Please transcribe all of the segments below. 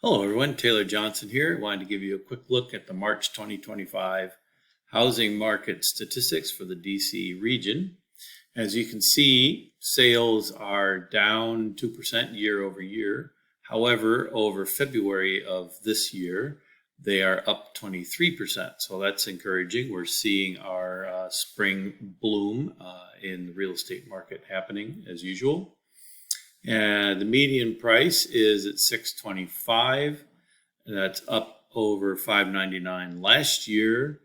Hello everyone, Taylor Johnson here. I wanted to give you a quick look at the March 2025 housing market statistics for the DC region. As you can see, sales are down 2% year over year. However, over February of this year, they are up 23%. So that's encouraging. We're seeing our spring bloom in the real estate market happening as usual. And the median price is at $625. That's up over $599 last year.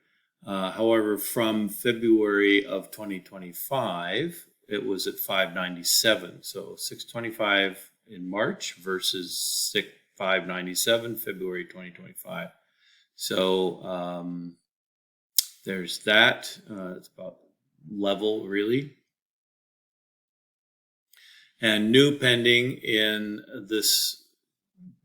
However, from February of 2025, it was at $597. So $625 in March versus $597 February 2025. So there's that. It's about level really. And new pending in this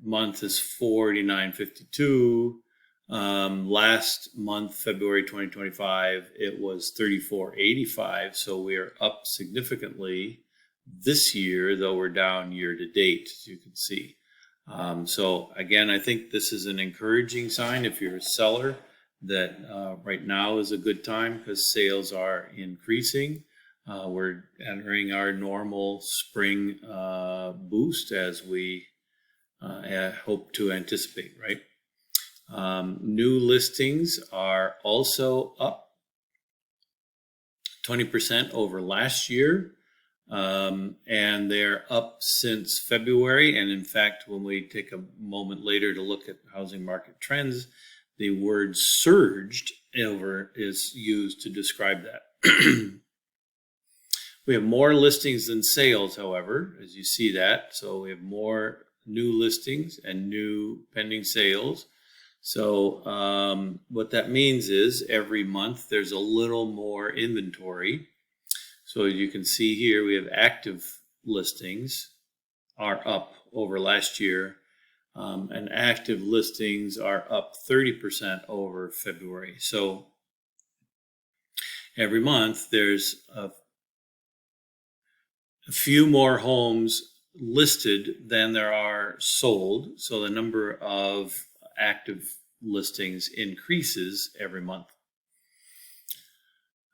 month is 4952. Last month, February 2025, it was 3485. So we are up significantly this year, though we're down year to date, as you can see. So again, I think this is an encouraging sign if you're a seller that right now is a good time because sales are increasing. We're entering our normal spring boost as we hope to anticipate, right? New listings are also up 20% over last year, and they're up since February. And in fact, when we take a moment later to look at housing market trends, the word surged over is used to describe that. We have more listings than sales, however, as you see that. So we have more new listings and new pending sales. So what that means is every month there's a little more inventory. So as you can see here, we have active listings are up over last year, and active listings are up 30% over February. So every month there's a few more homes listed than there are sold. So the number of active listings increases every month.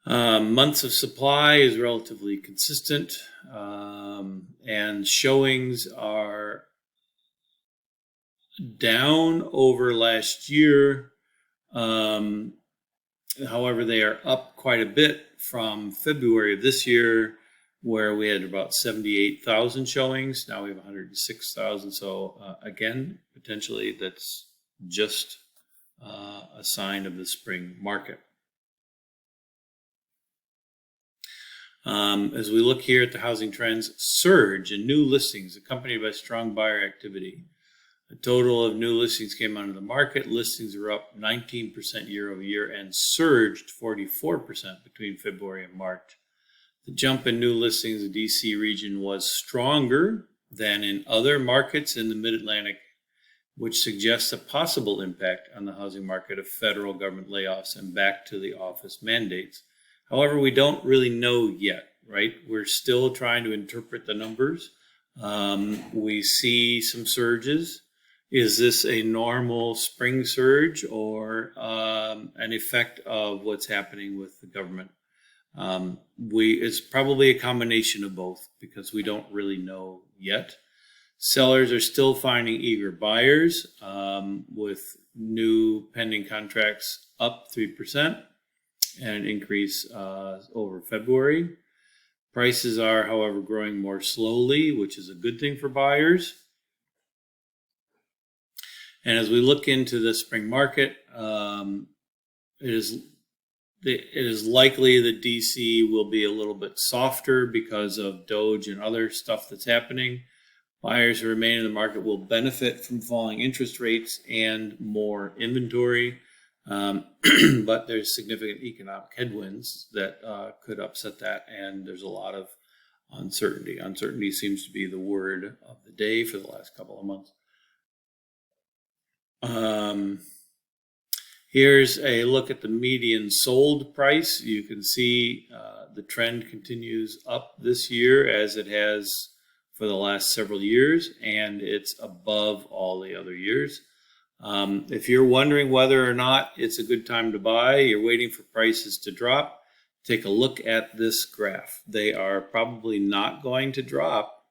Months of supply is relatively consistent, and showings are down over last year. However, they are up quite a bit from February of this year, where we had about 78,000 showings. Now we have 106,000. So again, potentially that's just a sign of the spring market. As we look here at the housing trends, surge in new listings accompanied by strong buyer activity. A total of new listings came onto the market. Listings are up 19% year over year and surged 44% between February and March. The jump in new listings in the DC region was stronger than in other markets in the Mid-Atlantic, which suggests a possible impact on the housing market of federal government layoffs and back to the office mandates. However, we don't really know yet, right? We're still trying to interpret the numbers. We see some surges. Is this a normal spring surge or an effect of what's happening with the government? It's probably a combination of both because we don't really know yet. Sellers are still finding eager buyers, with new pending contracts up 3% and an increase over February. Prices are, however, growing more slowly, which is a good thing for buyers. And as we look into the spring market, it is likely that DC will be a little bit softer because of Doge and other stuff that's happening. Buyers who remain in the market will benefit from falling interest rates and more inventory, but there's significant economic headwinds that could upset that, and there's a lot of uncertainty. Uncertainty seems to be the word of the day for the last couple of months. Here's a look at the median sold price. You can see the trend continues up this year as it has for the last several years, and it's above all the other years. If you're wondering whether or not it's a good time to buy, you're waiting for prices to drop, take a look at this graph. They are probably not going to drop.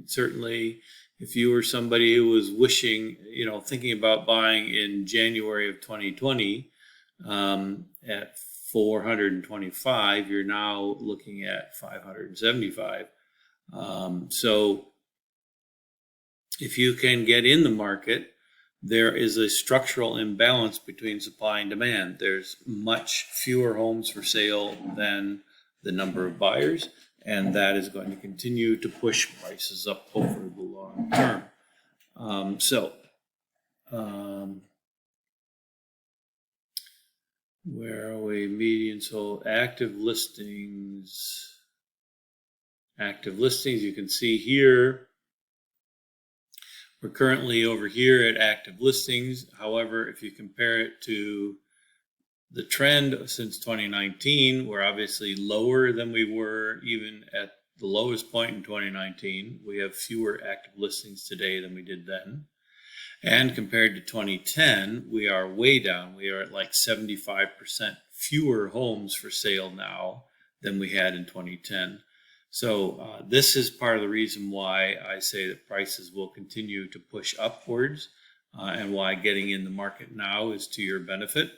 Certainly, if you were somebody who was wishing, thinking about buying in January of 2020 at 425, you're now looking at 575. So if you can get in the market, there is a structural imbalance between supply and demand. There's much fewer homes for sale than the number of buyers, and that is going to continue to push prices up over the long term. Where are we? Median sold, active listings. Active listings, you can see here, we're currently over here at active listings. However, if you compare it to the trend since 2019, we're obviously lower than we were even at the lowest point in 2019. We have fewer active listings today than we did then. And compared to 2010, we are way down. We are at like 75% fewer homes for sale now than we had in 2010. So this is part of the reason why I say that prices will continue to push upwards and why getting in the market now is to your benefit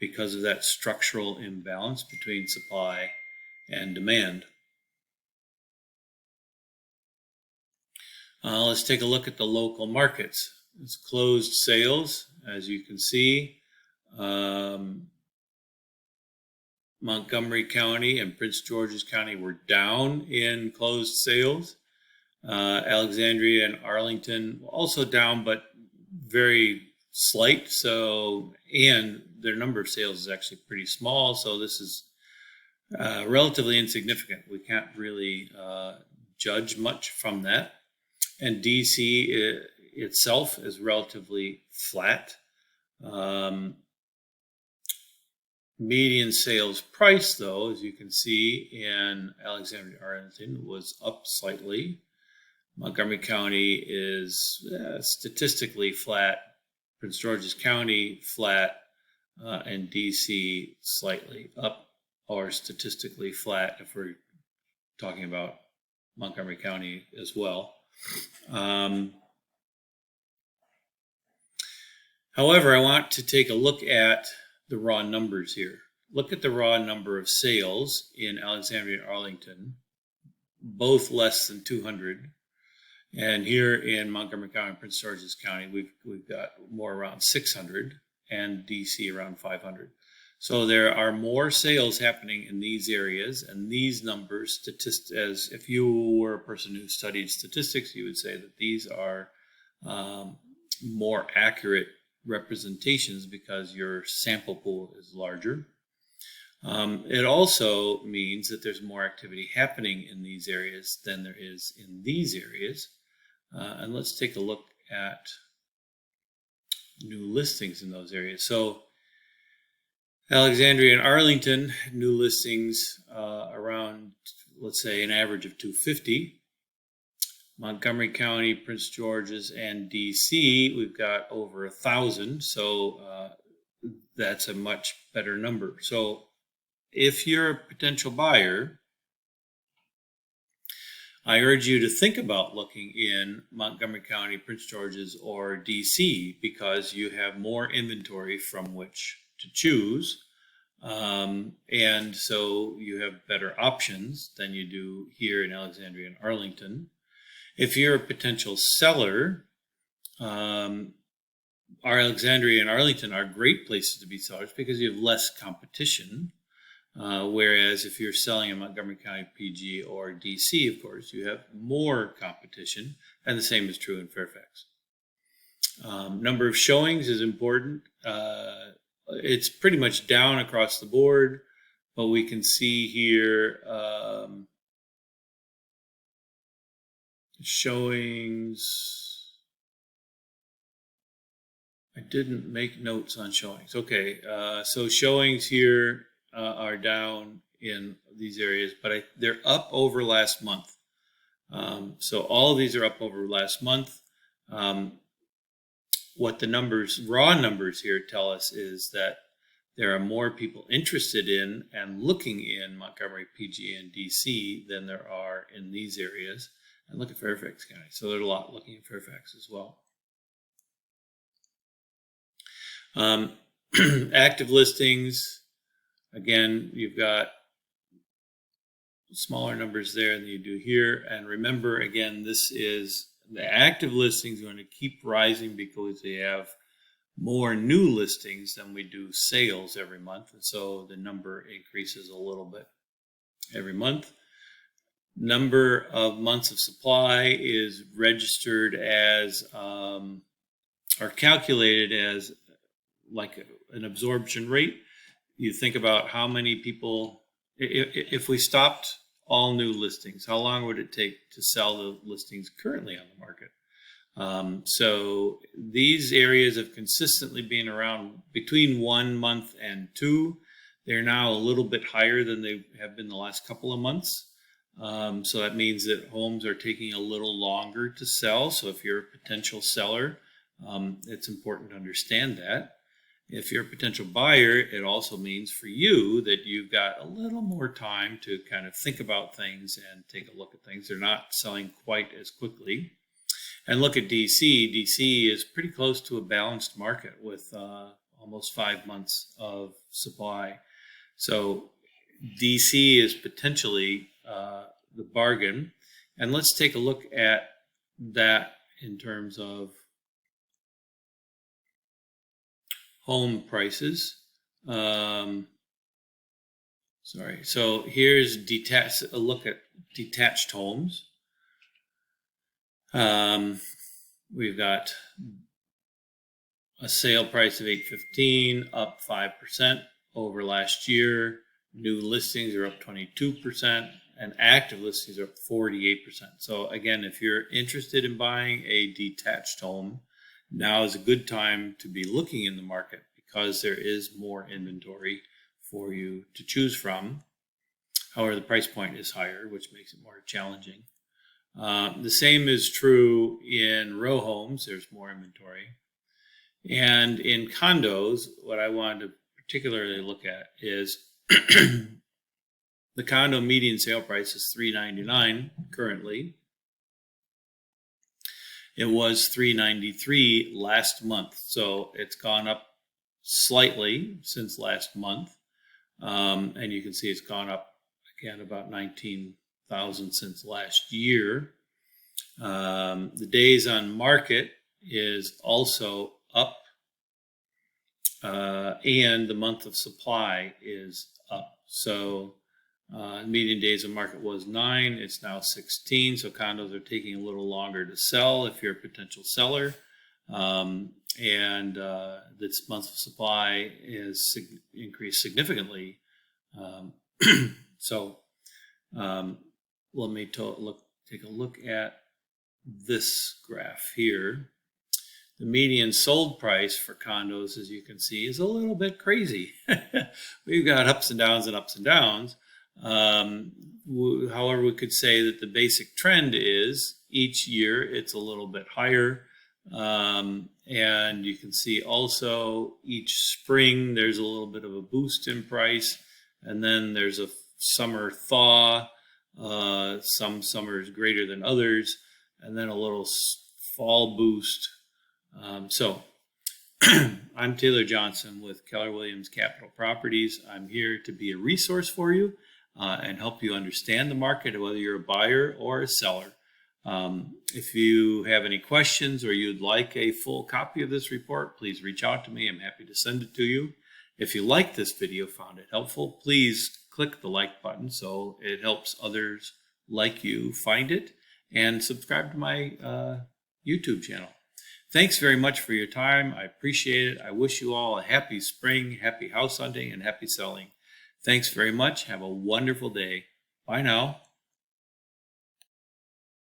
because of that structural imbalance between supply and demand. Let's take a look at the local markets. It's closed sales, as you can see. Montgomery County and Prince George's County were down in closed sales. Alexandria and Arlington also down, but very slight. And their number of sales is actually pretty small. So this is relatively insignificant. We can't really judge much from that. And DC itself is relatively flat. Median sales price, though, as you can see in Alexandria and Arlington, was up slightly. Montgomery County is statistically flat. Prince George's County flat, and DC slightly up or statistically flat if we're talking about Montgomery County as well. However, I want to take a look at the raw numbers here. Look at the raw number of sales in Alexandria and Arlington, both less than 200. And here in Montgomery County and Prince George's County, we've got more around 600 and DC around 500. So there are more sales happening in these areas, and these numbers, as if you were a person who studied statistics, you would say that these are more accurate representations because your sample pool is larger. It also means that there's more activity happening in these areas than there is in these areas. And let's take a look at new listings in those areas. So Alexandria and Arlington, new listings around, let's say, an average of 250. Montgomery County, Prince George's, and DC, we've got over 1,000. So that's a much better number. So if you're a potential buyer, I urge you to think about looking in Montgomery County, Prince George's, or DC because you have more inventory from which to choose. And so you have better options than you do here in Alexandria and Arlington. If you're a potential seller, Alexandria and Arlington are great places to be sellers because you have less competition. Whereas if you're selling in Montgomery County, PG, or DC, of course, you have more competition, and the same is true in Fairfax. Number of showings is important. It's pretty much down across the board, but we can see here showings. I didn't make notes on showings. Okay, so showings here are down in these areas, but they're up over last month. So all of these are up over last month. What the numbers, raw numbers here tell us is that there are more people interested in and looking in Montgomery, PG, and DC than there are in these areas. And look at Fairfax County. So there's a lot looking at Fairfax as well. Active listings, again, you've got smaller numbers there than you do here. And remember, again, this is the active listings are going to keep rising because they have more new listings than we do sales every month. And so the number increases a little bit every month. Number of months of supply is registered as or calculated as like an absorption rate. You think about how many people, if we stopped all new listings, how long would it take to sell the listings currently on the market? So these areas have consistently been around between 1 month and 2. They're now a little bit higher than they have been the last couple of months. So that means that homes are taking a little longer to sell. So if you're a potential seller, it's important to understand that. If you're a potential buyer, it also means for you that you've got a little more time to kind of think about things and take a look at things. They're not selling quite as quickly. And look at DC. DC is pretty close to a balanced market with almost 5 months of supply. So DC is potentially the bargain. And let's take a look at that in terms of home prices. So here's a look at detached homes. We've got a sale price of $815, up 5% over last year. New listings are up 22%, and active listings are up 48%. So again, if you're interested in buying a detached home, now is a good time to be looking in the market because there is more inventory for you to choose from. However, the price point is higher, which makes it more challenging. The same is true in row homes. There's more inventory. And in condos, what I wanted to particularly look at is the condo median sale price is $399 currently. It was $393 last month, so it's gone up slightly since last month, and you can see it's gone up again about 19,000 since last year. The days on market is also up, and the month of supply is up. So median days on market was 9, it's now 16, so condos are taking a little longer to sell if you're a potential seller. And this month of supply is increased significantly. So let me take a look at this graph here. The median sold price for condos, as you can see, is a little bit crazy. We've got ups and downs and ups and downs. However, we could say that the basic trend is each year it's a little bit higher. And you can see also each spring there's a little bit of a boost in price, and then there's a summer thaw. Some summers greater than others, and then a little fall boost. So I'm Taylor Johnson with Keller Williams Capital Properties. I'm here to be a resource for you and help you understand the market, whether you're a buyer or a seller. If you have any questions or you'd like a full copy of this report, please reach out to me. I'm happy to send it to you. If you like this video, found it helpful, please click the like button so it helps others like you find it, and subscribe to my YouTube channel. Thanks very much for your time. I appreciate it. I wish you all a happy spring, happy house hunting, and happy selling. Thanks very much. Have a wonderful day. Bye now.